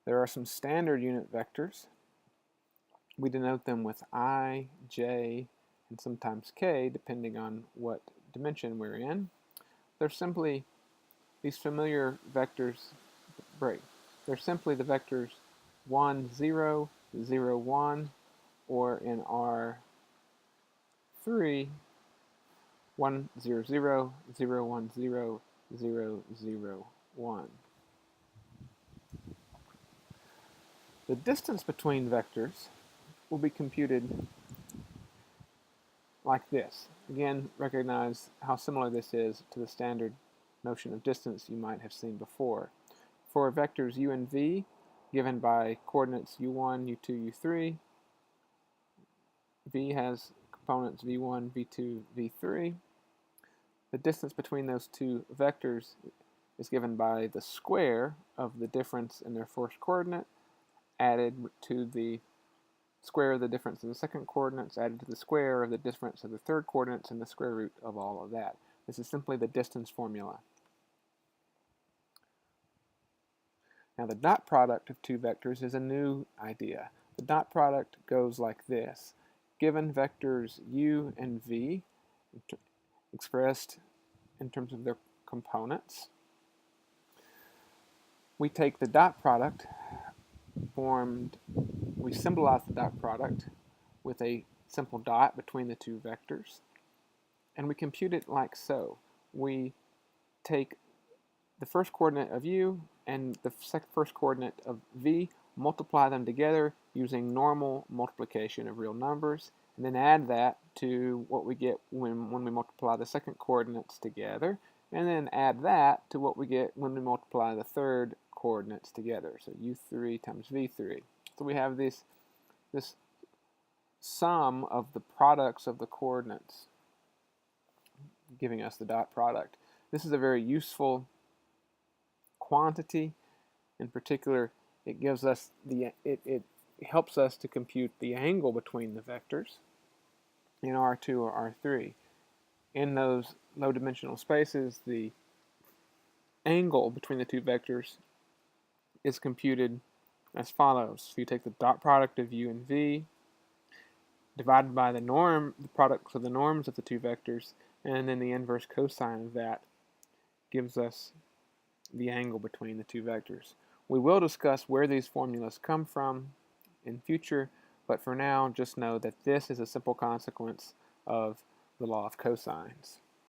There are some standard unit vectors. We denote them with I, J, and sometimes K, depending on what dimension we're in. They're simply these familiar vectors break. They're simply the vectors 1, 0, 0, 1, or in R3, 1, 0, 0, 0, 1, 0, 0, 0, 1. The distance between vectors will be computed like this. Again, recognize how similar this is to the standard notion of distance you might have seen before. For vectors u and v, given by coordinates u1, u2, u3, v has components v1, v2, v3. The distance between those two vectors is given by the square of the difference in their first coordinate added to the square of the difference in the second coordinates added to the square of the difference of the third coordinates and the square root of all of that. This is simply the distance formula. Now the dot product of two vectors is a new idea. The dot product goes like this. Given vectors u and v, expressed in terms of their components, we take the dot product we symbolize the dot product with a simple dot between the two vectors, and we compute it like so. We take the first coordinate of u and the first coordinate of v, multiply them together using normal multiplication of real numbers, and then add that to what we get when we multiply the second coordinates together, and then add that to what we get when we multiply the third coordinates together. So u3 times v3. So we have this sum of the products of the coordinates giving us the dot product. This is a very useful quantity. In particular, it gives us it helps us to compute the angle between the vectors in R2 or R3. In those low dimensional spaces, the angle between the two vectors is computed as follows. So you take the dot product of u and v divided by the products of the norms of the two vectors, and then the inverse cosine of that gives us the angle between the two vectors. We will discuss where these formulas come from in future, but for now, just know that this is a simple consequence of the law of cosines.